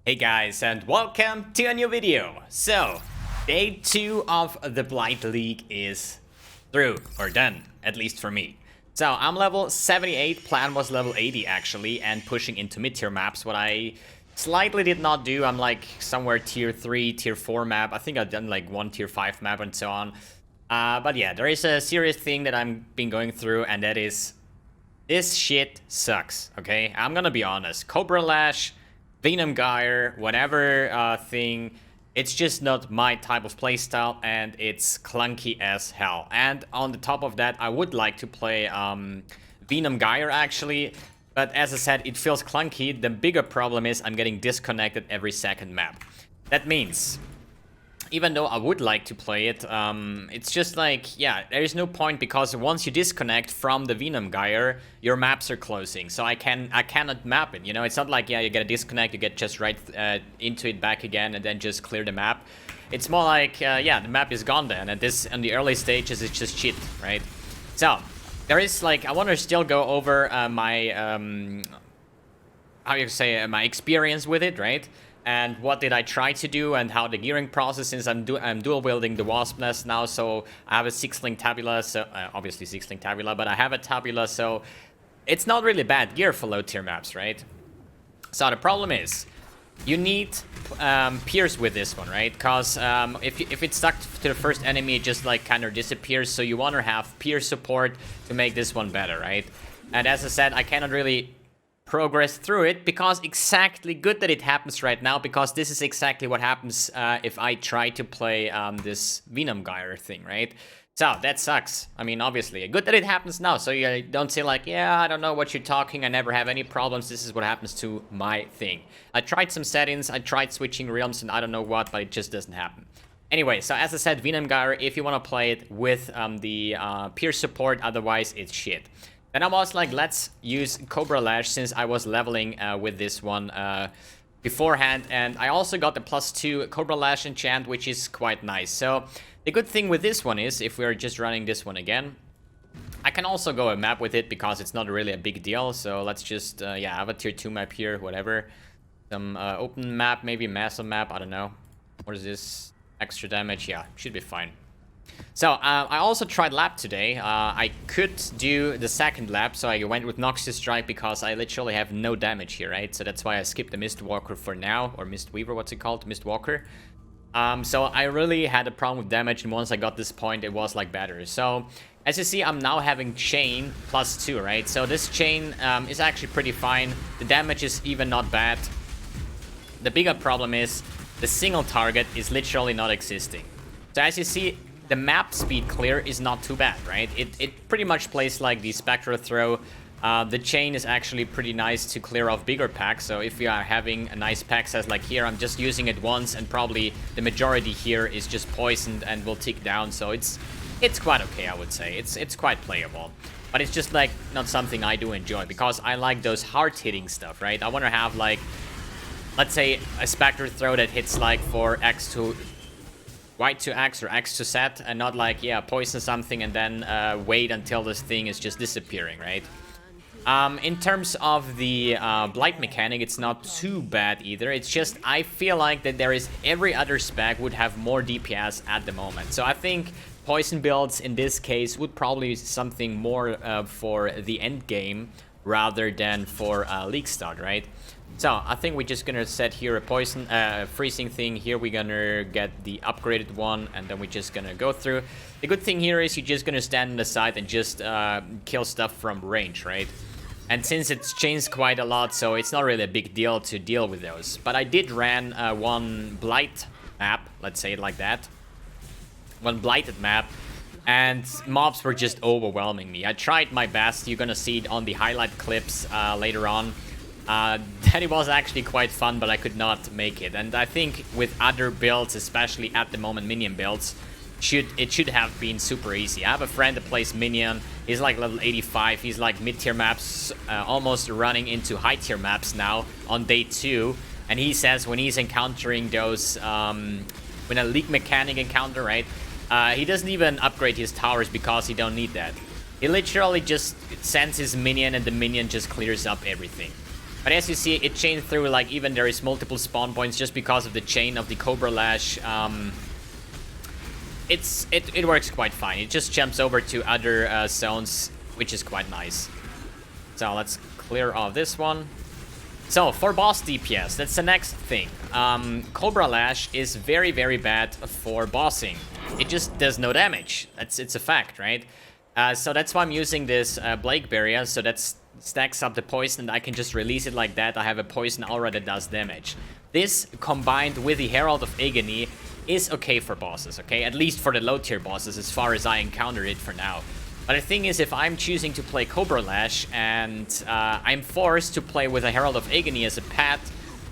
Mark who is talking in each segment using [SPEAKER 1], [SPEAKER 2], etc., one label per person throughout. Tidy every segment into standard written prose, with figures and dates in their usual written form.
[SPEAKER 1] Hey guys, and welcome to a new video. So, day 2 of the Blight League is through, or done, at least for me. So, I'm level 78, plan was level 80 actually, and pushing into mid-tier maps, what I slightly did not do. I'm like somewhere tier 3, tier 4 map. I think I've done like one tier 5 map and so on. But yeah, there is a serious thing that I've been going through, and that is, this shit sucks, okay? I'm gonna be honest. Cobra Lash, Venom Gyre, whatever thing, it's just not my type of playstyle, and it's clunky as hell. And on the top of that, I would like to play Venom Gyre actually, but as I said, it feels clunky. The bigger problem is I'm getting disconnected every second map. That means, even though I would like to play it, it's just like, yeah, there is no point, because once you disconnect from the Venom Gyre, your maps are closing. So I cannot map it, you know? It's not like, yeah, you get a disconnect, you get just right into it back again and then just clear the map. It's more like, yeah, the map is gone then, and this, in the early stages, it's just shit, right? So, there is like, I want to still go over my, how you say, my experience with it, right? And what did I try to do, and how the gearing process, since I'm dual wielding the Wasp Nest now, so I have a 6-link tabula, so obviously 6-link tabula, but I have a tabula, so it's not really bad gear for low tier maps, right? So the problem is, you need Pierce with this one, right? Because if it's stuck to the first enemy, it just like kind of disappears, so you want to have Pierce support to make this one better, right? And as I said, I cannot really progress through it, because exactly good that it happens right now, because this is exactly what happens if I try to play this Venom Gyre thing, right? So that sucks. I mean, obviously, good that it happens now, so you don't say like, yeah, I don't know what you're talking, I never have any problems, this is what happens to my thing. I tried some settings, I tried switching realms and I don't know what, but it just doesn't happen. Anyway, so as I said, Venom Gyre, if you want to play it with the Pierce support, otherwise it's shit. And I was like, let's use Cobra Lash, since I was leveling with this one beforehand. And I also got the +2 Cobra Lash enchant, which is quite nice. So the good thing with this one is, if we're just running this one again, I can also go a map with it, because it's not really a big deal. So let's just, yeah, have a tier 2 map here, whatever. Some open map, maybe massive map, I don't know. What is this? Extra damage, yeah, should be fine. So, I also tried lap today. I could do the second lap, so I went with Noxious Strike, because I literally have no damage here, right? So that's why I skipped the Mistwalker for now, or Mistweaver, what's it called? Mistwalker. So I really had a problem with damage, and once I got this point, it was like better. So, as you see, I'm now having Chain +2, right? So this Chain is actually pretty fine. The damage is even not bad. The bigger problem is, the single target is literally not existing. So as you see, the map speed clear is not too bad, right? It pretty much plays like the Spectral Throw. The Chain is actually pretty nice to clear off bigger packs, so if you are having a nice pack size like here, I'm just using it once, and probably the majority here is just poisoned and will tick down, so it's quite okay, I would say. It's quite playable. But it's just like not something I do enjoy, because I like those hard-hitting stuff, right? I want to have like, let's say, a Spectral Throw that hits like for X to Y to X or X to Z, and not like, yeah, poison something and then wait until this thing is just disappearing, right? In terms of the Blight mechanic, it's not too bad either. It's just, I feel like that there is every other spec would have more DPS at the moment. So I think poison builds in this case would probably be something more for the end game rather than for League start, right? So, I think we're just gonna set here a poison, freezing thing. Here we're gonna get the upgraded one, and then we're just gonna go through. The good thing here is you're just gonna stand on the side and just kill stuff from range, right? And since it's changed quite a lot, so it's not really a big deal to deal with those. But I did ran one Blight map, let's say it like that. One Blighted map, and mobs were just overwhelming me. I tried my best, you're gonna see it on the highlight clips later on. That it was actually quite fun, but I could not make it. And I think with other builds, especially at the moment minion builds, it should have been super easy. I have a friend that plays minion. He's like level 85. He's like mid-tier maps, almost running into high-tier maps now on day 2. And he says when he's encountering those, when a League mechanic encounter, right? He doesn't even upgrade his towers, because he don't need that. He literally just sends his minion, and the minion just clears up everything. But as you see, it chained through, like, even there is multiple spawn points just because of the chain of the Cobra Lash. It works quite fine. It just jumps over to other zones, which is quite nice. So let's clear off this one. So for boss DPS, that's the next thing. Cobra Lash is very, very bad for bossing. It just does no damage. It's a fact, right? So that's why I'm using this Blight barrier, so that stacks up the poison and I can just release it like that. I have a poison aura that does damage. This combined with the Herald of Agony is okay for bosses, okay? At least for the low tier bosses, as far as I encounter it for now. But the thing is, if I'm choosing to play Cobra Lash and I'm forced to play with a Herald of Agony as a pet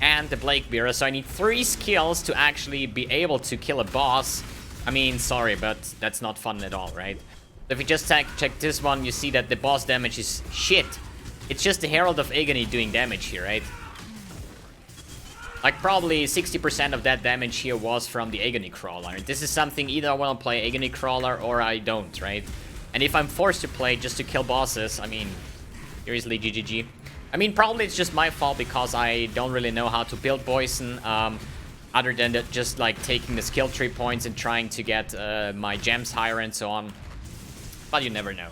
[SPEAKER 1] and the Blight Bearer, so I need 3 skills to actually be able to kill a boss. I mean, sorry, but that's not fun at all, right? If you just check this one, you see that the boss damage is shit. It's just the Herald of Agony doing damage here, right? Like, probably 60% of that damage here was from the Agony Crawler. This is something either I want to play Agony Crawler or I don't, right? And if I'm forced to play just to kill bosses, I mean, seriously, GGG. I mean, probably it's just my fault because I don't really know how to build poison, other than just, like, taking the skill tree points and trying to get my gems higher and so on. But you never know.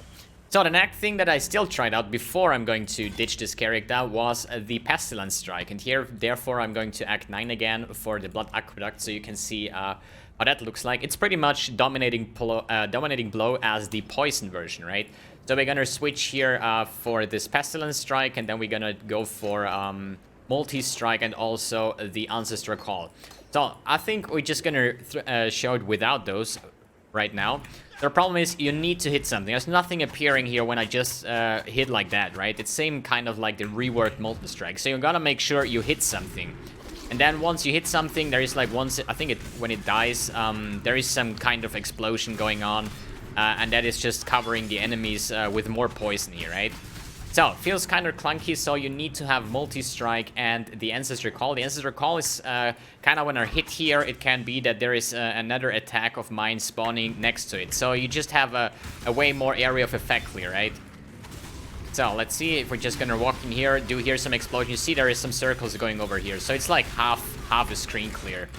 [SPEAKER 1] So the next thing that I still tried out before I'm going to ditch this character was the Pestilence Strike. And here, therefore, I'm going to Act 9 again for the Blood Aqueduct, so you can see how that looks like. It's pretty much dominating blow as the poison version, right? So we're gonna switch here for this Pestilence Strike, and then we're gonna go for Multi-Strike and also the Ancestral Call. So I think we're just gonna show it without those right now. The problem is you need to hit something. There's nothing appearing here when I just hit like that, right? It's same kind of like the reworked Molten Strike. So you gotta make sure you hit something. And then once you hit something, there is like once, I think when it dies, there is some kind of explosion going on. And that is just covering the enemies with more poison here, right? So, feels kind of clunky, so you need to have Multi-Strike and the Ancestral Call. The Ancestral Call is kind of when I hit here, it can be that there is another attack of mine spawning next to it. So you just have a way more area of effect clear, right? So, let's see if we're just gonna walk in here, do here some explosion. You see there is some circles going over here. So it's like half a screen clear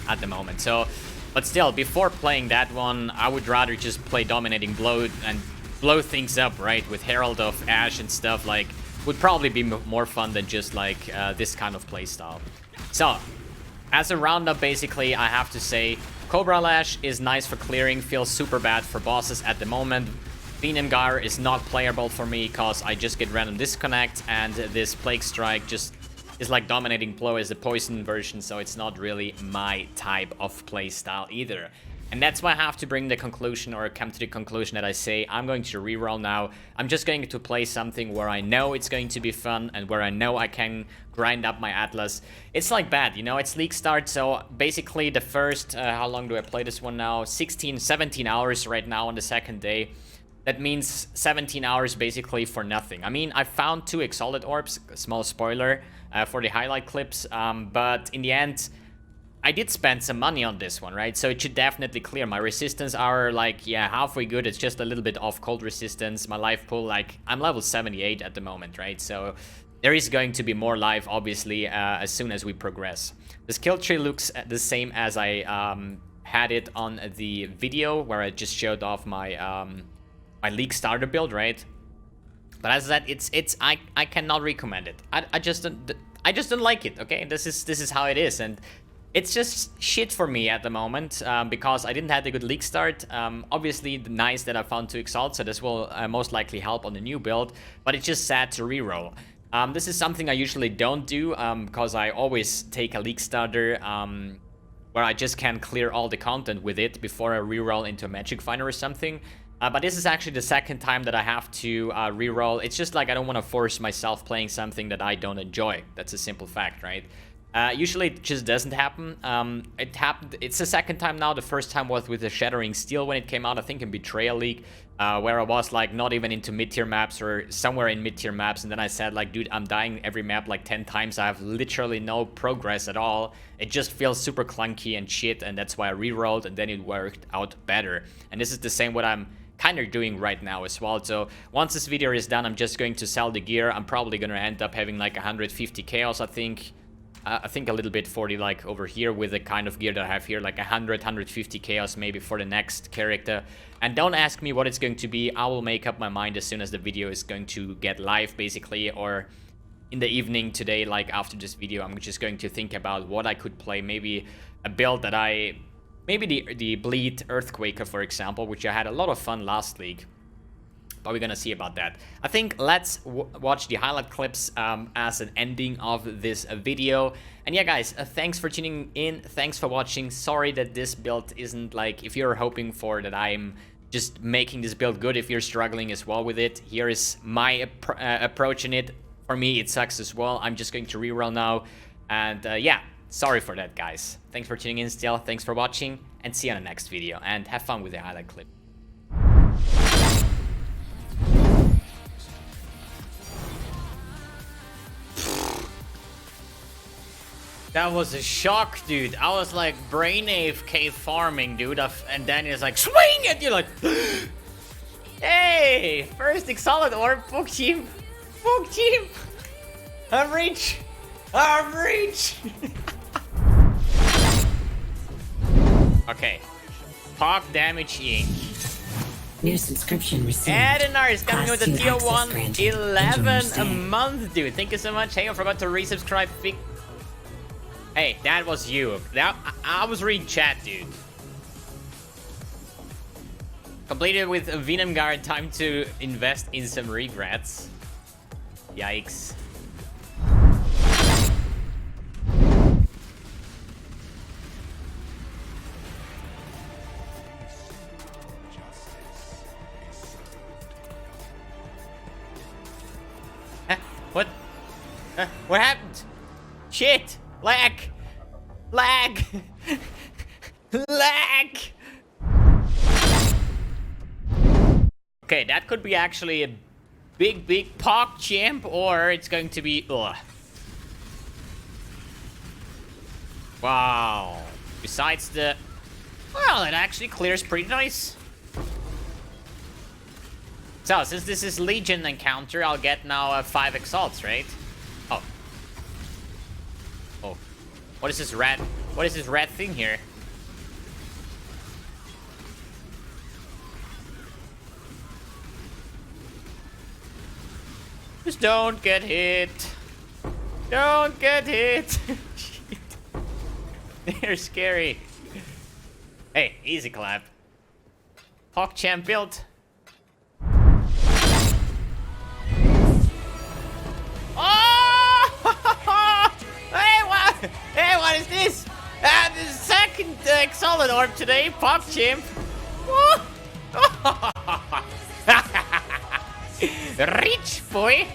[SPEAKER 1] at the moment. So, but still, before playing that one, I would rather just play Dominating Blow and blow things up, right, with Herald of Ash and stuff. Like, would probably be more fun than just like this kind of playstyle. So, as a roundup, basically, I have to say Cobra Lash is nice for clearing, feels super bad for bosses at the moment. Venom Gyre is not playable for me because I just get random disconnect, and this Plague Strike just is like Dominating Blow as the poison version, so it's not really my type of playstyle either. And that's why I have to bring the conclusion, or come to the conclusion that I say I'm going to reroll now. I'm just going to play something where I know it's going to be fun and where I know I can grind up my Atlas. It's like bad, you know, it's league start, so basically the first, how long do I play this one now? 16, 17 hours right now on the second day. That means 17 hours basically for nothing. I mean, I found 2 Exalted Orbs, small spoiler, for the highlight clips, but in the end, I did spend some money on this one, right? So it should definitely clear. My resistance are like, yeah, halfway good. It's just a little bit off cold resistance. My life pool, like, I'm level 78 at the moment, right? So there is going to be more life, obviously, as soon as we progress. The skill tree looks the same as I had it on the video where I just showed off my my league starter build, right? But as I said, I cannot recommend it. I just don't like it. Okay, this is how it is, and it's just shit for me at the moment because I didn't have a good league start. Obviously, nice that I found 2 Exalt, so this will most likely help on the new build, but it's just sad to reroll. This is something I usually don't do because I always take a league starter where I just can clear all the content with it before I reroll into a Magic Finder or something. But this is actually the second time that I have to reroll. It's just like I don't want to force myself playing something that I don't enjoy. That's a simple fact, right? Usually it just doesn't happen. It happened. It's the second time now. The first time was with the Shattering Steel when it came out, I think in Betrayal League, where I was like not even into mid-tier maps or somewhere in mid-tier maps, and then I said like, dude, I'm dying every map like 10 times. I have literally no progress at all. It just feels super clunky and shit, and that's why I rerolled, and then it worked out better. And this is the same what I'm kind of doing right now as well. So once this video is done, I'm just going to sell the gear. I'm probably gonna end up having like 150 chaos, I think. I think a little bit 40 like over here with the kind of gear that I have here, like 150 chaos maybe for the next character. And don't ask me what it's going to be. I will make up my mind as soon as the video is going to get live, basically, or in the evening today, like after this video. I'm just going to think about what I could play. Maybe a build that maybe the Bleed Earthquaker, for example, which I had a lot of fun last league. But we're gonna see about that. I think let's watch the highlight clips as an ending of this video. And yeah, guys, thanks for tuning in. Thanks for watching. Sorry that this build isn't like, if you're hoping for that I'm just making this build good, if you're struggling as well with it, here is my approach in it. For me, it sucks as well. I'm just going to reroll now. And yeah, sorry for that, guys. Thanks for tuning in still. Thanks for watching. And see you on the next video. And have fun with the highlight clip. That was a shock, dude. I was like brain AFK farming, dude. And then it's like, swing it! You're like, hey! First Exile orb, fuck team! Fuck team! I'm rich! I'm rich! Okay. Pop damage in.
[SPEAKER 2] New subscription received.
[SPEAKER 1] Adenar is coming with a tier 1
[SPEAKER 2] granted.
[SPEAKER 1] 11 a month, dude. Thank you so much. Hey, I forgot to resubscribe. Hey, that was you. I was reading chat, dude. Completed with a Venom Guard. Time to invest in some regrets. Yikes. What? What happened? Shit! Lag! Lag! Lag! Okay, that could be actually a big POC champ, or it's going to be... Ugh. Wow. Besides the... Well, it actually clears pretty nice. So, since this is Legion encounter, I'll get now 5 exalts, right? Oh. Oh. What is this red? What is this red thing here? Just don't get hit. Don't get hit. They're scary. Hey, easy clap. Hawk champ built. Oh! Hey, what is this? The second Exile orb today, Pop Chimp. Rich boy.